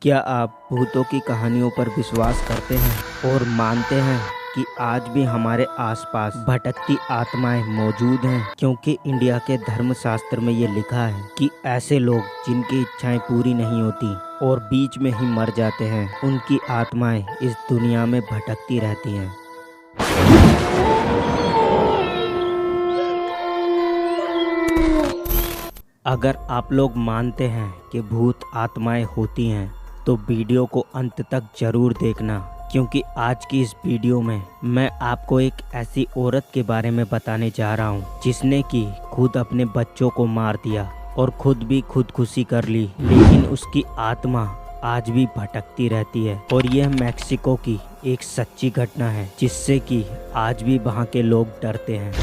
क्या आप भूतों की कहानियों पर विश्वास करते हैं और मानते हैं कि आज भी हमारे आसपास भटकती आत्माएं मौजूद हैं? क्योंकि इंडिया के धर्मशास्त्र में ये लिखा है कि ऐसे लोग जिनकी इच्छाएं पूरी नहीं होती और बीच में ही मर जाते हैं, उनकी आत्माएं इस दुनिया में भटकती रहती हैं। अगर आप लोग मानते हैं कि भूत आत्माएं होती हैं तो वीडियो को अंत तक जरूर देखना, क्योंकि आज की इस वीडियो में मैं आपको एक ऐसी औरत के बारे में बताने जा रहा हूं जिसने कि खुद अपने बच्चों को मार दिया और खुद भी खुदकुशी कर ली, लेकिन उसकी आत्मा आज भी भटकती रहती है। और यह मैक्सिको की एक सच्ची घटना है जिससे कि आज भी वहाँ के लोग डरते हैं।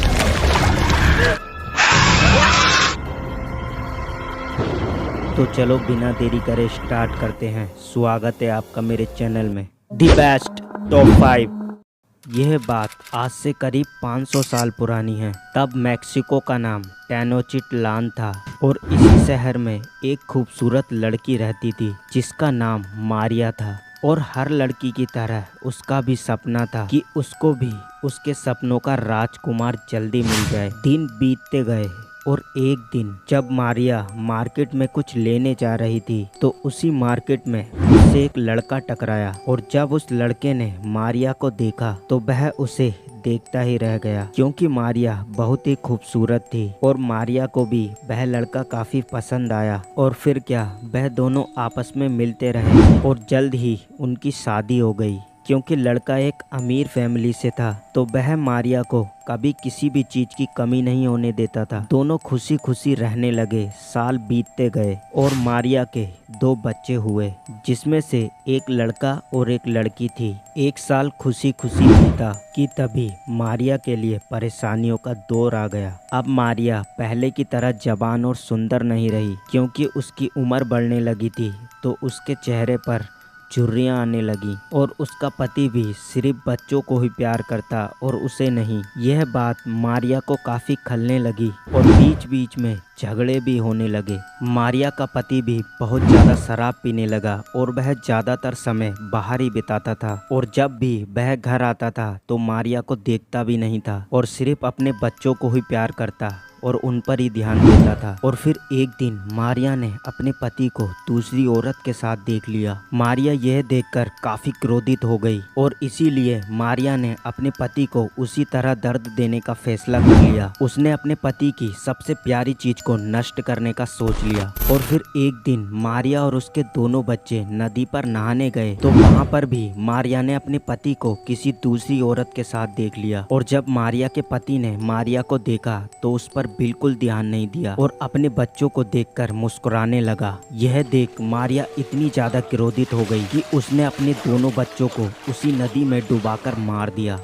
तो चलो बिना देरी करे स्टार्ट करते हैं। स्वागत है आपका मेरे चैनल में दी बेस्ट टॉप 5। यह बात आज से करीब 500 साल पुरानी है। तब मैक्सिको का नाम टेनोचिटलान था और इसी शहर में एक खूबसूरत लड़की रहती थी जिसका नाम मारिया था। और हर लड़की की तरह उसका भी सपना था कि उसको भी उसके सपनों का राजकुमार जल्दी मिल जाए। दिन बीतते गए और एक दिन जब मारिया मार्केट में कुछ लेने जा रही थी तो उसी मार्केट में उससे एक लड़का टकराया। और जब उस लड़के ने मारिया को देखा तो वह उसे देखता ही रह गया, क्योंकि मारिया बहुत ही खूबसूरत थी और मारिया को भी वह लड़का काफी पसंद आया। और फिर क्या, वह दोनों आपस में मिलते रहे और जल्द ही उनकी शादी हो गई। क्योंकि लड़का एक अमीर फैमिली से था तो वह मारिया को कभी किसी भी चीज की कमी नहीं होने देता था। दोनों खुशी खुशी रहने लगे। साल बीतते गए और मारिया के 2 बच्चे हुए, जिसमें से एक लड़का और एक लड़की थी। एक साल खुशी खुशी बीता कि तभी मारिया के लिए परेशानियों का दौर आ गया। अब मारिया पहले की तरह जवान और सुंदर नहीं रही, क्योंकि उसकी उम्र बढ़ने लगी थी तो उसके चेहरे पर झुर्रियाँ आने लगी। और उसका पति भी सिर्फ बच्चों को ही प्यार करता और उसे नहीं। यह बात मारिया को काफी खलने लगी और बीच बीच में झगड़े भी होने लगे। मारिया का पति भी बहुत ज़्यादा शराब पीने लगा और वह ज़्यादातर समय बाहर ही बिताता था। और जब भी वह घर आता था तो मारिया को देखता भी नहीं था और सिर्फ अपने बच्चों को ही प्यार करता और उन पर ही ध्यान देता था। और फिर एक दिन मारिया ने अपने पति को दूसरी औरत के साथ देख लिया। मारिया यह देखकर काफी क्रोधित हो गई और इसीलिए मारिया ने अपने पति को उसी तरह दर्द देने का फैसला कर लिया। उसने अपने पति की सबसे प्यारी चीज को नष्ट करने का सोच लिया। और फिर एक दिन मारिया और उसके दोनों बच्चे नदी पर नहाने गए तो वहाँ पर भी मारिया ने अपने पति को किसी दूसरी औरत के साथ देख लिया। और जब मारिया के पति ने मारिया को देखा तो उस पर बिल्कुल ध्यान नहीं दिया और अपने बच्चों को देखकर मुस्कुराने लगा। यह देख मारिया इतनी ज्यादा क्रोधित हो गई कि उसने अपने दोनों बच्चों को उसी नदी में डुबाकर मार दिया।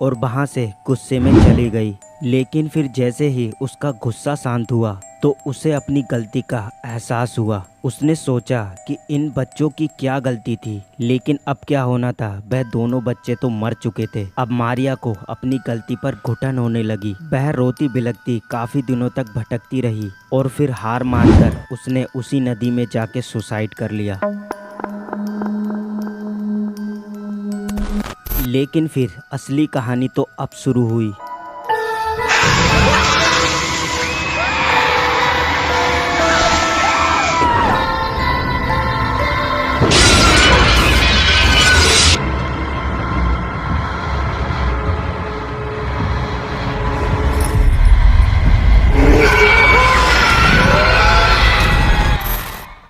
और वहां से गुस्से में चली गई। लेकिन फिर जैसे ही उसका गुस्सा शांत हुआ तो उसे अपनी गलती का एहसास हुआ। उसने सोचा कि इन बच्चों की क्या गलती थी, लेकिन अब क्या होना था, वह दोनों बच्चे तो मर चुके थे। अब मारिया को अपनी गलती पर घुटन होने लगी। वह रोती बिलखती काफी दिनों तक भटकती रही और फिर हार मानकर उसने उसी नदी में जाके सुसाइड कर लिया। लेकिन फिर असली कहानी तो अब शुरू हुई।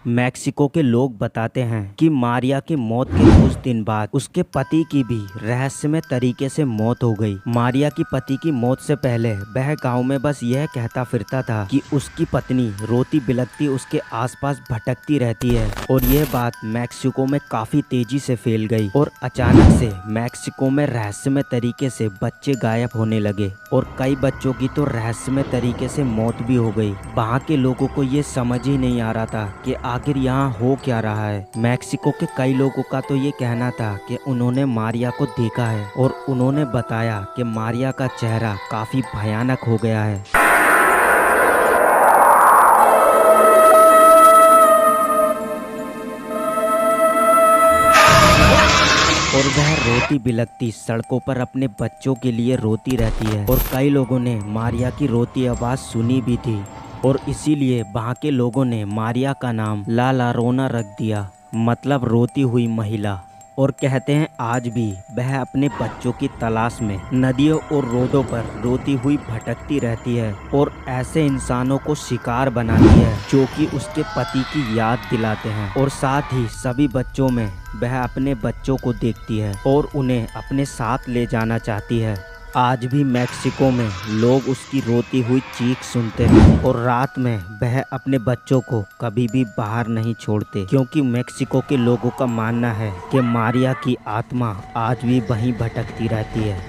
मैक्सिको के लोग बताते हैं कि मारिया की मौत के कुछ दिन बाद उसके पति की भी रहस्यमय तरीके से मौत हो गई। मारिया की पति की मौत से पहले वह गांव में बस यह कहता फिरता था कि उसकी पत्नी रोती बिलखती उसके आसपास भटकती रहती है। और यह बात मैक्सिको में काफी तेजी से फैल गई और अचानक से मैक्सिको में रहस्यमय तरीके से बच्चे गायब होने लगे और कई बच्चों की तो रहस्यमय तरीके से मौत भी हो गई। वहाँ के लोगों को ये समझ ही नहीं आ रहा था कि आखिर आखिर यहाँ हो क्या रहा है। मैक्सिको के कई लोगों का तो ये कहना था कि उन्होंने मारिया को देखा है और उन्होंने बताया कि मारिया का चेहरा काफी भयानक हो गया है। और वह रोती बिलखती सड़कों पर अपने बच्चों के लिए रोती रहती है। और कई लोगों ने मारिया की रोती आवाज़ सुनी भी थी और इसीलिए वहाँ के लोगों ने मारिया का नाम ला लारोना रख दिया, मतलब रोती हुई महिला। और कहते हैं आज भी वह अपने बच्चों की तलाश में नदियों और रोडों पर रोती हुई भटकती रहती है और ऐसे इंसानों को शिकार बनाती है जो कि उसके पति की याद दिलाते हैं। और साथ ही सभी बच्चों में वह अपने बच्चों को देखती है और उन्हें अपने साथ ले जाना चाहती है। आज भी मैक्सिको में लोग उसकी रोती हुई चीख सुनते हैं और रात में वह अपने बच्चों को कभी भी बाहर नहीं छोड़ते, क्योंकि मैक्सिको के लोगों का मानना है कि मारिया की आत्मा आज भी वहीं भटकती रहती है।